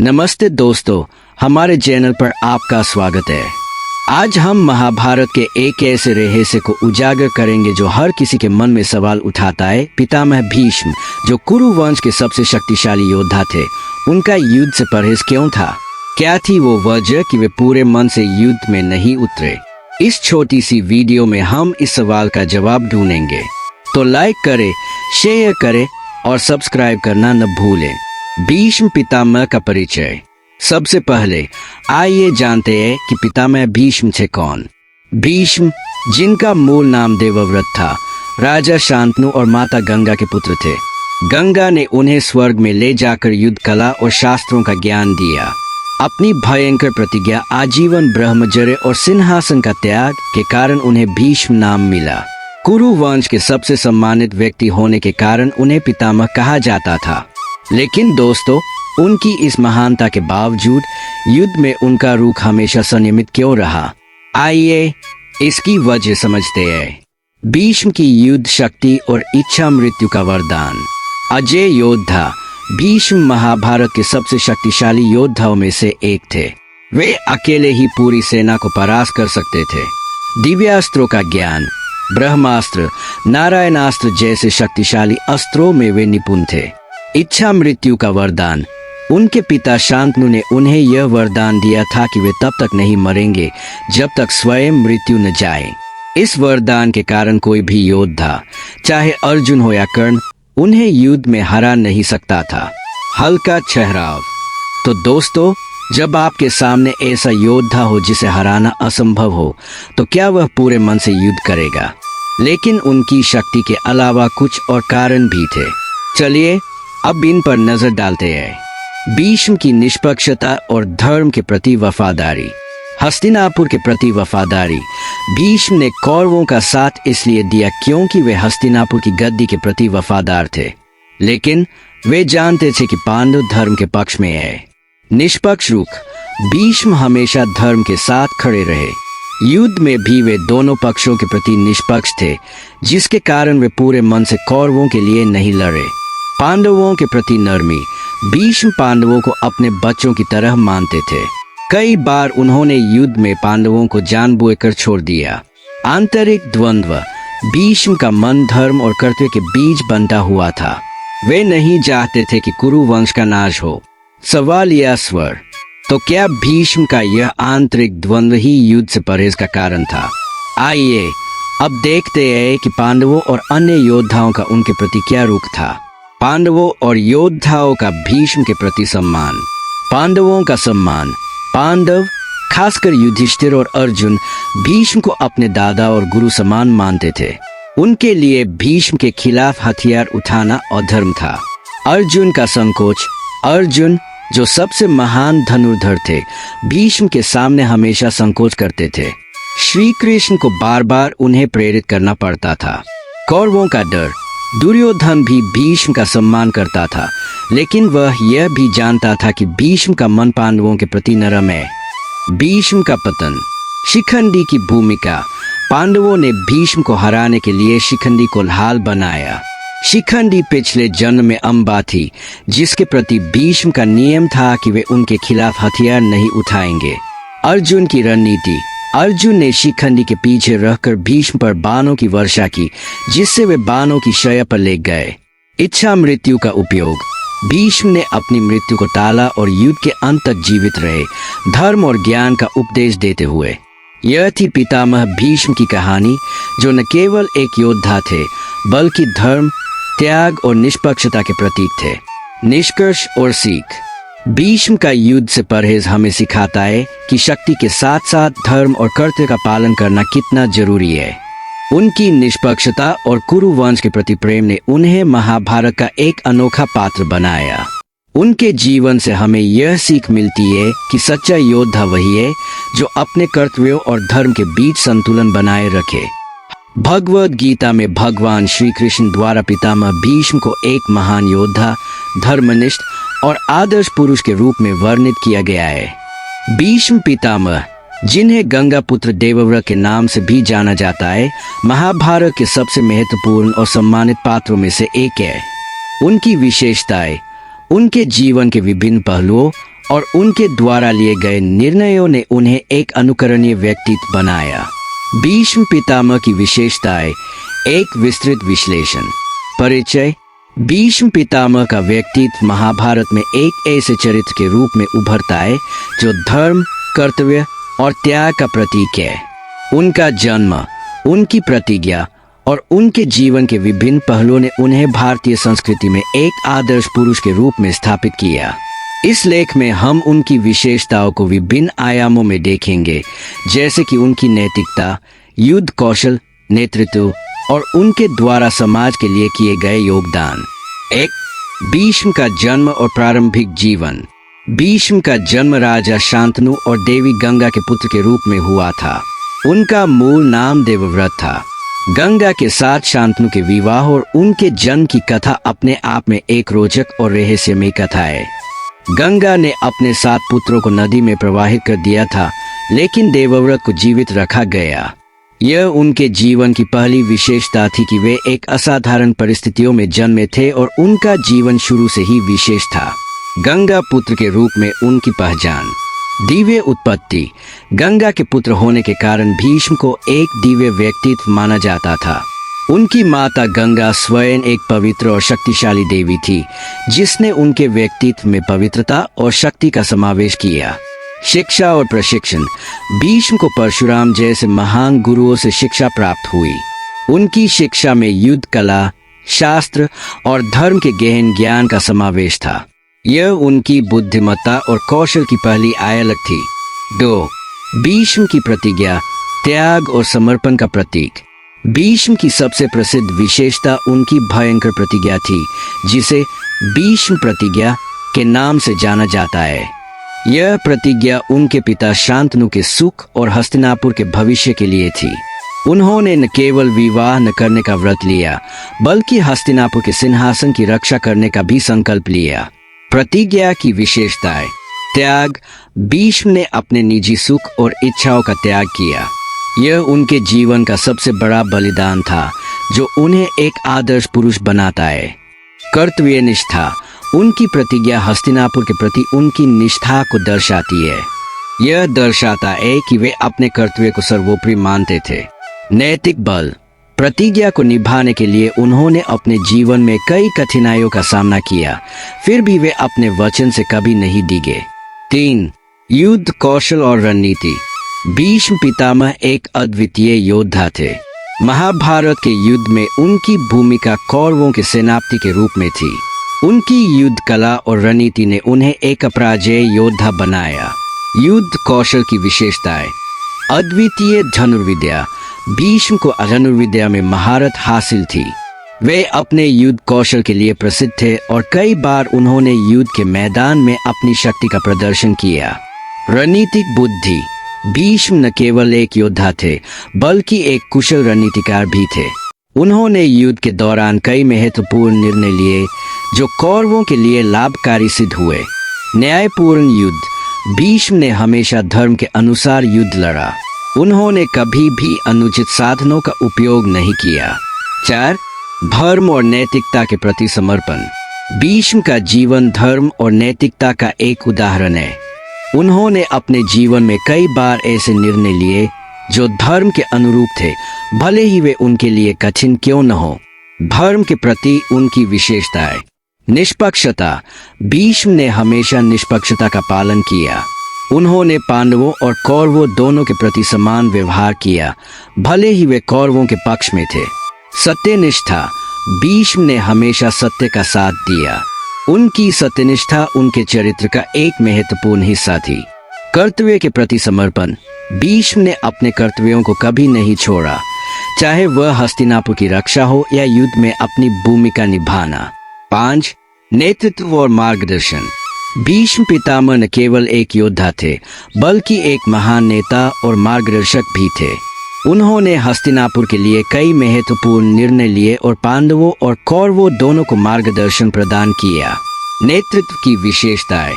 नमस्ते दोस्तों, हमारे चैनल पर आपका स्वागत है। आज हम महाभारत के एक ऐसे रहस्य को उजागर करेंगे जो हर किसी के मन में सवाल उठाता है। पितामह भीष्म, जो कुरु वंश के सबसे शक्तिशाली योद्धा थे, उनका युद्ध से परहेज क्यों था? क्या थी वो वजह कि वे पूरे मन से युद्ध में नहीं उतरे? इस छोटी सी वीडियो में हम इस सवाल का जवाब ढूंढेंगे। तो लाइक करें, शेयर करें और सब्सक्राइब करना न भूलें। भीष्म पितामह का परिचय। सबसे पहले आइए जानते हैं कि पितामह भीष्म थे कौन। भीष्म, जिनका मूल नाम देवव्रत था, राजा शांतनु और माता गंगा के पुत्र थे। गंगा ने उन्हें स्वर्ग में ले जाकर युद्ध कला और शास्त्रों का ज्ञान दिया। अपनी भयंकर प्रतिज्ञा, आजीवन ब्रह्मचर्य और सिंहासन का त्याग के कारण उन्हें भीष्म नाम मिला। कुरु वंश के सबसे सम्मानित व्यक्ति होने के कारण उन्हें पितामह कहा जाता था। लेकिन दोस्तों, उनकी इस महानता के बावजूद युद्ध में उनका रुख हमेशा संयमित क्यों रहा? आइए इसकी वजह समझते हैं। भीष्म की युद्ध शक्ति और इच्छा मृत्यु का वरदान। अजय योद्धा, भीष्म महाभारत के सबसे शक्तिशाली योद्धाओं में से एक थे। वे अकेले ही पूरी सेना को परास्त कर सकते थे। दिव्यास्त्रों का ज्ञान, ब्रह्मास्त्र, नारायणास्त्र जैसे शक्तिशाली अस्त्रों में वे निपुण थे। इच्छा मृत्यु का वरदान, उनके पिता शांतनु ने उन्हें यह वरदान दिया था कि वे तब तक नहीं मरेंगे जब तक स्वयं मृत्यु न जाए। इस वरदान के कारण कोई भी योद्धा, चाहे अर्जुन हो या कर्ण, उन्हें युद्ध में हरा नहीं सकता था। हल्का ठहराव। तो दोस्तों, जब आपके सामने ऐसा योद्धा हो जिसे हराना असंभव हो, तो क्या वह पूरे मन से युद्ध करेगा? लेकिन उनकी शक्ति के अलावा कुछ और कारण भी थे। चलिए अब इन पर नजर डालते हैं। भीष्म की निष्पक्षता और धर्म के प्रति वफादारी। हस्तिनापुर के प्रति वफादारी। भीष्म ने कौरवों का साथ इसलिए दिया क्योंकि वे हस्तिनापुर की गद्दी के प्रति वफादार थे, लेकिन वे जानते थे कि पांडव धर्म के पक्ष में है। निष्पक्ष रुख। भीष्म हमेशा धर्म के साथ खड़े रहे। युद्ध में भी वे दोनों पक्षों के प्रति निष्पक्ष थे, जिसके कारण वे पूरे मन से कौरवों के लिए नहीं लड़े। पांडवों के प्रति नरमी। भीष्म पांडवों को अपने बच्चों की तरह मानते थे। कई बार उन्होंने युद्ध में पांडवों को जानबूझकर छोड़ दिया। आंतरिक द्वंद्व। भीष्म का मन धर्म और कर्तव्य के बीच बंटा हुआ था। वे नहीं चाहते थे कि कुरु वंश का नाश हो। सवाल या स्वर। तो क्या भीष्म का यह आंतरिक द्वंद्व ही युद्ध से परहेज का कारण था? आइए अब देखते हैं कि पांडवों और अन्य योद्धाओं का उनके प्रति क्या रुख था। पांडवों और योद्धाओं का भीष्म के प्रति सम्मान। पांडवों का सम्मान। पांडव, खासकर युधिष्ठिर और अर्जुन, भीष्म को अपने दादा और गुरु समान मानते थे। उनके लिए भीष्म के खिलाफ हथियार उठाना अधर्म था। अर्जुन का संकोच। अर्जुन, जो सबसे महान धनुर्धर थे, भीष्म के सामने हमेशा संकोच करते थे। श्री कृष्ण को बार बार उन्हें प्रेरित करना पड़ता था। कौरवों का डर। दुर्योधन भी भीष्म का सम्मान करता था, लेकिन वह यह भी जानता था कि भीष्म का मन पांडवों के प्रति नरम है। भीष्म का पतन। शिखंडी की भूमिका। पांडवों ने भीष्म को हराने के लिए शिखंडी को ढाल बनाया। शिखंडी पिछले जन्म में अम्बा थी, जिसके प्रति भीष्म का नियम था कि वे उनके खिलाफ हथियार नहीं उठाएंगे। अर्जुन की रणनीति। अर्जुन ने शिखंडी के पीछे रहकर भीष्म पर बाणों की वर्षा की, जिससे वे बाणों की शैया पर ले गए। इच्छा मृत्यु का उपयोग। भीष्म ने अपनी मृत्यु को टाला और युद्ध के अंत तक जीवित रहे, धर्म और ज्ञान का उपदेश देते हुए। यह थी पितामह भीष्म की कहानी, जो न केवल एक योद्धा थे, बल्कि धर्म, त्याग और निष्पक्षता के प्रतीक थे। निष्कर्ष और सीख। भीष्म का युद्ध से परहेज हमें सिखाता है कि शक्ति के साथ साथ धर्म और कर्तव्य का पालन करना कितना जरूरी है। उनकी निष्पक्षता और कुरु वंश के प्रति प्रेम ने उन्हें महाभारत का एक अनोखा पात्र बनाया। उनके जीवन से हमें यह सीख मिलती है कि सच्चा योद्धा वही है जो अपने कर्तव्यों और धर्म के बीच संतुलन बनाए रखे। भगवद गीता में भगवान श्री कृष्ण द्वारा पितामह भीष्म को एक महान योद्धा, धर्मनिष्ठ और आदर्श पुरुष के रूप में वर्णित किया गया है। भीष्म पितामह, जिन्हें गंगा पुत्र देवव्रत के नाम से भी जाना जाता है, महाभारत के सबसे महत्वपूर्ण और सम्मानित पात्रों में से एक है। उनकी विशेषताएं। उनके जीवन के विभिन्न पहलुओं और उनके द्वारा लिए गए निर्णयों ने उन्हें एक अनुकरणीय व्यक्तित्व बनाया। भीष्म पितामह की विशेषताएं, एक विस्तृत विश्लेषण। परिचय। भीष्म पितामह का व्यक्तित्व महाभारत में एक ऐसे चरित्र के रूप में उभरता है जो धर्म, कर्तव्य और त्याग का प्रतीक है। उनका जन्म, उनकी प्रतिज्ञा और उनके जीवन के विभिन्न पहलुओं ने उन्हें भारतीय संस्कृति में एक आदर्श पुरुष के रूप में स्थापित किया। इस लेख में हम उनकी विशेषताओं को विभिन्न आयामों में देखेंगे, जैसे कि उनकी नैतिकता, युद्ध कौशल, नेतृत्व और उनके द्वारा समाज के लिए किए गए योगदान। एक, भीष्म का जन्म और प्रारंभिक जीवन। भीष्म का जन्म राजा शांतनु और देवी गंगा के पुत्र के रूप में हुआ था। उनका मूल नाम देवव्रत था। गंगा के साथ शांतनु के विवाह और उनके जन्म की कथा अपने आप में एक रोचक और रहस्यमयी कथा है। गंगा ने अपने 7 पुत्रों को नदी में प्रवाहित कर दिया था, लेकिन देवव्रत को जीवित रखा गया। यह उनके जीवन की पहली विशेषता थी कि वे एक असाधारण परिस्थितियों में जन्मे थे और उनका जीवन शुरू से ही विशेष था। गंगा पुत्र के रूप में उनकी पहचान। दिव्य उत्पत्ति। गंगा के पुत्र होने के कारण भीष्म को एक दिव्य व्यक्तित्व माना जाता था। उनकी माता गंगा स्वयं एक पवित्र और शक्तिशाली देवी थी, जिसने उनके व्यक्तित्व में पवित्रता और शक्ति का समावेश किया। शिक्षा और प्रशिक्षण। भीष्म को परशुराम जैसे महान गुरुओं से शिक्षा प्राप्त हुई। उनकी शिक्षा में युद्ध कला, शास्त्र और धर्म के गहन ज्ञान का समावेश था। यह उनकी बुद्धिमत्ता और कौशल की पहली झलक थी। 2. भीष्म की प्रतिज्ञा, त्याग और समर्पण का प्रतीक। भीष्म की सबसे प्रसिद्ध विशेषता उनकी भयंकर प्रतिज्ञा थी, जिसे भीष्म प्रतिज्ञा के नाम से जाना जाता है। यह प्रतिज्ञा उनके पिता शांतनु के सुख और हस्तिनापुर के भविष्य के लिए थी। उन्होंने न केवल विवाह न करने का व्रत लिया, बल्कि हस्तिनापुर के सिंहासन की रक्षा करने का भी संकल्प लिया। प्रतिज्ञा की विशेषताएं। त्याग। भीष्म ने अपने निजी सुख और इच्छाओं का त्याग किया। यह उनके जीवन का सबसे बड़ा बलिदान था, जो उन्हें एक आदर्श पुरुष बनाता है। कर्तव्य निष्ठा। उनकी प्रतिज्ञा हस्तिनापुर के प्रति उनकी निष्ठा को दर्शाती है। यह दर्शाता है कि वे अपने कर्तव्य को सर्वोपरि मानते थे। नैतिक बल। प्रतिज्ञा को निभाने के लिए उन्होंने अपने जीवन में कई कठिनाइयों का सामना किया, फिर भी वे अपने वचन से कभी नहीं डिगे। 3. युद्ध कौशल और रणनीति। भीष्म पितामह एक अद्वितीय योद्धा थे। महाभारत के युद्ध में उनकी भूमिका कौरवों के सेनापति के रूप में थी। उनकी युद्ध कला और रणनीति ने उन्हें एक अपराजेय योद्धा बनाया। युद्ध कौशल की विशेषताएं। अद्वितीय धनुर्विद्या। भीष्म को धनुर्विद्या में महारत हासिल थी। वे अपने युद्ध कौशल के लिए प्रसिद्ध थे और कई बार उन्होंने युद्ध के मैदान में अपनी शक्ति का प्रदर्शन किया। रणनीतिक बुद्धि। भीष्म न केवल एक योद्धा थे, बल्कि एक कुशल रणनीतिकार भी थे। उन्होंने युद्ध के दौरान कई महत्वपूर्ण निर्णय लिए, जो कौरवों के लिए लाभकारी सिद्ध हुए। न्यायपूर्ण युद्ध। भीष्म ने हमेशा धर्म के अनुसार युद्ध लड़ा। उन्होंने कभी भी अनुचित साधनों का उपयोग नहीं किया। 4. धर्म और नैतिकता के प्रति समर्पण। भीष्म का जीवन धर्म और नैतिकता का एक उदाहरण है। उन्होंने अपने जीवन में कई बार ऐसे निर्णय लिए जो धर्म के अनुरूप थे, भले ही वे उनके लिए कठिन क्यों न हो। धर्म के प्रति उनकी विशेषताएं। निष्पक्षता। भीष्म ने हमेशा निष्पक्षता का पालन किया। उन्होंने पांडवों और कौरवों दोनों के प्रति समान व्यवहार किया, भले ही वे कौरवों के पक्ष में थे। सत्यनिष्ठा। भीष्म ने हमेशा सत्य का साथ दिया। उनकी सत्यनिष्ठा उनके चरित्र का एक महत्वपूर्ण हिस्सा थी। कर्तव्य के प्रति समर्पण। भीष्म ने अपने कर्तव्यों को कभी नहीं छोड़ा, चाहे वह हस्तिनापुर की रक्षा हो या युद्ध में अपनी भूमिका निभाना। 5. नेतृत्व और मार्गदर्शन। भीष्म पितामह न केवल एक योद्धा थे, बल्कि एक महान नेता और मार्गदर्शक भी थे। उन्होंने हस्तिनापुर के लिए कई महत्वपूर्ण निर्णय लिए और पांडवों और कौरवों दोनों को मार्गदर्शन प्रदान किया। नेतृत्व की विशेषताएं।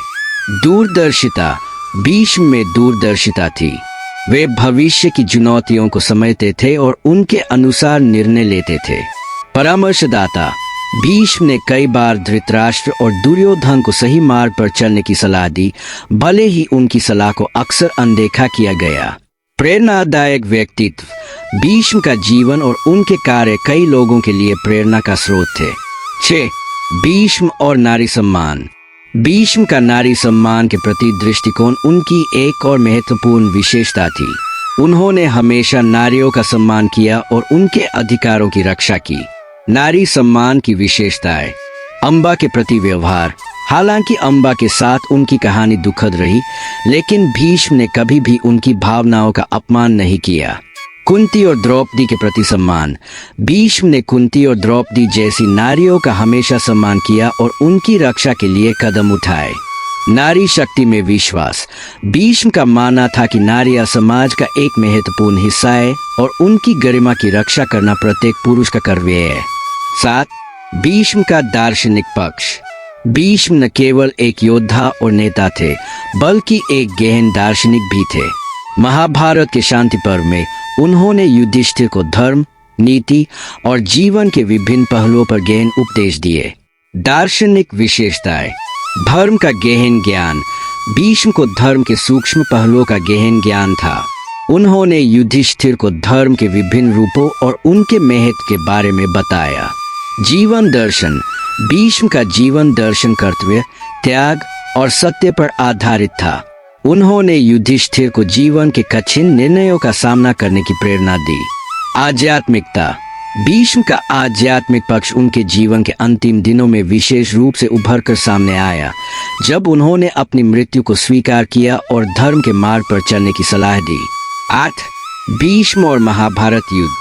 दूरदर्शिता। भीष्म में दूरदर्शिता थी। वे भविष्य की चुनौतियों को समझते थे और उनके अनुसार निर्णय लेते थे। परामर्शदाता। भीष्म ने कई बार धृतराष्ट्र और दुर्योधन को सही मार्ग पर चलने की सलाह दी, भले ही उनकी सलाह को अक्सर अनदेखा किया गया। प्रेरणादायक व्यक्तित्व। भीष्म का जीवन और उनके कार्य कई लोगों के लिए प्रेरणा का स्रोत थे। 6. भीष्म और नारी सम्मान। भीष्म का नारी सम्मान के प्रति दृष्टिकोण उनकी एक और महत्वपूर्ण विशेषता थी। उन्होंने हमेशा नारियों का सम्मान किया और उनके अधिकारों की रक्षा की। नारी सम्मान की विशेषताएं। अम्बा के प्रति व्यवहार। हालांकि अम्बा के साथ उनकी कहानी दुखद रही, लेकिन भीष्म ने कभी भी उनकी भावनाओं का अपमान नहीं किया। कुंती और द्रौपदी के प्रति सम्मान। भीष्म ने कुंती और द्रौपदी जैसी नारियों का हमेशा सम्मान किया और उनकी रक्षा के लिए कदम उठाए। नारी शक्ति में विश्वास। भीष्म का मानना था कि नारियां समाज का एक महत्वपूर्ण हिस्सा है और उनकी गरिमा की रक्षा करना प्रत्येक पुरुष का कर्तव्य है। 7. भीष्म का दार्शनिक पक्ष। भीष्म न केवल एक योद्धा और नेता थे, बल्कि एक गहन दार्शनिक भी थे। महाभारत के शांति पर्व में उन्होंने युधिष्ठिर को धर्म, नीति और जीवन के विभिन्न पहलुओं पर गहन उपदेश दिए। दार्शनिक विशेषताएं। धर्म का गहन ज्ञान। भीष्म को धर्म के सूक्ष्म पहलुओं का गहन ज्ञान था। उन्होंने युधिष्ठिर को धर्म के विभिन्न रूपों और उनके महत्व के बारे में बताया। जीवन दर्शन। भीष्म का जीवन दर्शन कर्तव्य, त्याग और सत्य पर आधारित था। उन्होंने युधिष्ठिर को जीवन के कठिन निर्णयों का सामना करने की प्रेरणा दी। आध्यात्मिकता। भीष्म का आध्यात्मिक पक्ष उनके जीवन के अंतिम दिनों में विशेष रूप से उभर कर सामने आया, जब उन्होंने अपनी मृत्यु को स्वीकार किया और धर्म के मार्ग पर चलने की सलाह दी। 8. भीष्म और महाभारत युद्ध।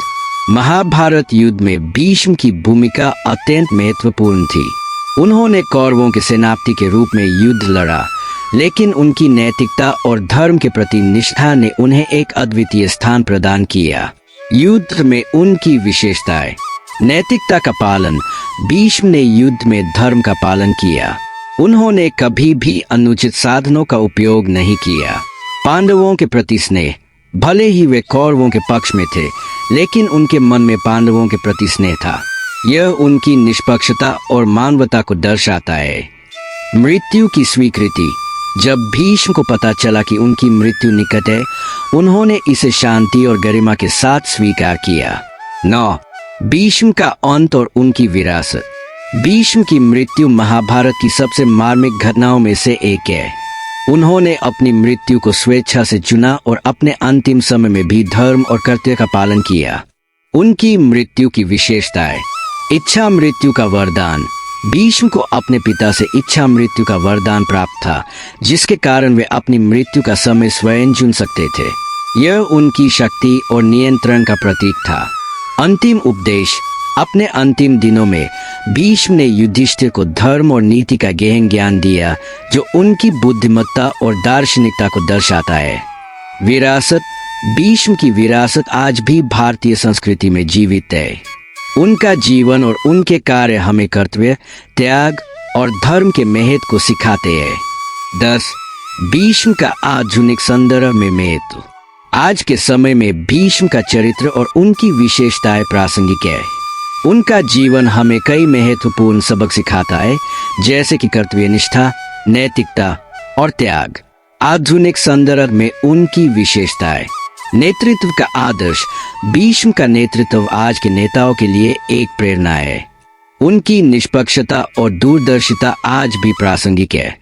महाभारत युद्ध में भीष्म की भूमिका अत्यंत महत्वपूर्ण थी। उन्होंने कौरवों के सेनापति के रूप में युद्ध लड़ा, लेकिन उनकी नैतिकता और धर्म के प्रति निष्ठा ने उन्हें एक अद्वितीय स्थान प्रदान किया। युद्ध में उनकी विशेषताएं। नैतिकता का पालन। भीष्म ने युद्ध में धर्म का पालन किया। उन्होंने कभी भी अनुचित साधनों का उपयोग नहीं किया। पांडवों के प्रति स्नेह। भले ही वे कौरवों के पक्ष में थे, लेकिन उनके मन में पांडवों के प्रति स्नेह था। यह उनकी निष्पक्षता और मानवता को दर्शाता है। मृत्यु की स्वीकृति। जब भीष्म को पता चला कि उनकी मृत्यु निकट है, उन्होंने इसे शांति और गरिमा के साथ स्वीकार किया। 9. भीष्म का अंत और उनकी विरासत। भीष्म की मृत्यु महाभारत की सबसे मार्मिक घटनाओं में से एक है। उन्होंने अपनी मृत्यु को स्वेच्छा से चुना और अपने अंतिम समय में भी धर्म और कर्तव्य का पालन किया। उनकी मृत्यु की विशेषताएं। इच्छा मृत्यु का वरदान। भीष्म को अपने पिता से इच्छा मृत्यु का वरदान प्राप्त था, जिसके कारण वे अपनी मृत्यु का समय स्वयं चुन सकते थे। यह उनकी शक्ति और नियंत्रण का प्रतीक था। अंतिम उपदेश। अपने अंतिम दिनों में भीष्म ने युधिष्ठिर को धर्म और नीति का गहन ज्ञान दिया, जो उनकी बुद्धिमत्ता और दार्शनिकता को दर्शाता है। विरासत। भीष्म की विरासत आज भी भारतीय संस्कृति में जीवित है। उनका जीवन और उनके कार्य हमें कर्तव्य, त्याग और धर्म के महत्व को सिखाते हैं। 10. भीष्म का आधुनिक संदर्भ में महत्व। आज के समय में भीष्म का चरित्र और उनकी विशेषताएं प्रासंगिक है। उनका जीवन हमें कई महत्वपूर्ण सबक सिखाता है, जैसे कि कर्तव्यनिष्ठा, नैतिकता और त्याग। आधुनिक संदर्भ में उनकी विशेषताएं। नेतृत्व का आदर्श। भीष्म का नेतृत्व आज के नेताओं के लिए एक प्रेरणा है। उनकी निष्पक्षता और दूरदर्शिता आज भी प्रासंगिक है।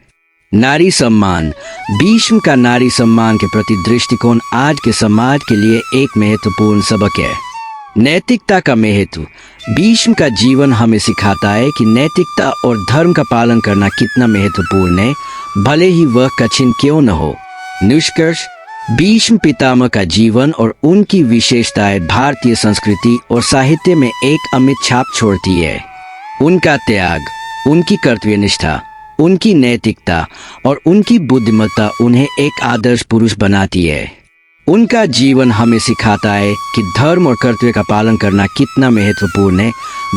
नारी सम्मान। भीष्म का नारी सम्मान के प्रति दृष्टिकोण आज के समाज के लिए एक महत्वपूर्ण सबक है। नैतिकता का महत्व। भीष्म का जीवन हमें सिखाता है कि नैतिकता और धर्म का पालन करना कितना महत्वपूर्ण है, भले ही वह कठिन क्यों न हो। निष्कर्ष। भीष्म पितामह का जीवन और उनकी विशेषताएं भारतीय संस्कृति और साहित्य में एक अमिट छाप छोड़ती है। उनका त्याग, उनकी कर्तव्यनिष्ठा, उनकी नैतिकता और उनकी बुद्धिमत्ता उन्हें एक आदर्श पुरुष बनाती है। उनका जीवन हमें सिखाता है कि धर्म और कर्तव्य का पालन करना कितना महत्वपूर्ण है,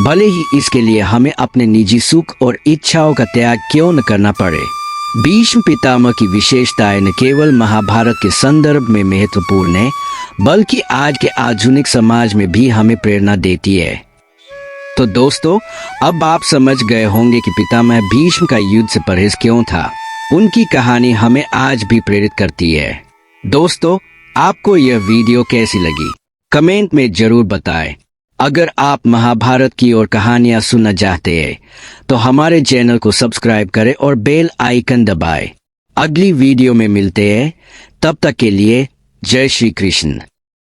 भले ही इसके लिए हमें अपने निजी सुख और इच्छाओं का त्याग क्यों न करना पड़े। भीष्म पितामह की विशेषताएं न केवल महाभारत के संदर्भ में महत्वपूर्ण है, बल्कि आज के आधुनिक समाज में भी हमें प्रेरणा देती है। तो दोस्तों, अब आप समझ गए होंगे कि पितामह भीष्म का युद्ध से परहेज क्यों था। उनकी कहानी हमें आज भी प्रेरित करती है। दोस्तों, आपको यह वीडियो कैसी लगी कमेंट में जरूर बताएं। अगर आप महाभारत की और कहानियां सुनना चाहते हैं तो हमारे चैनल को सब्सक्राइब करें और बेल आइकन दबाएं। अगली वीडियो में मिलते हैं, तब तक के लिए जय श्री कृष्ण।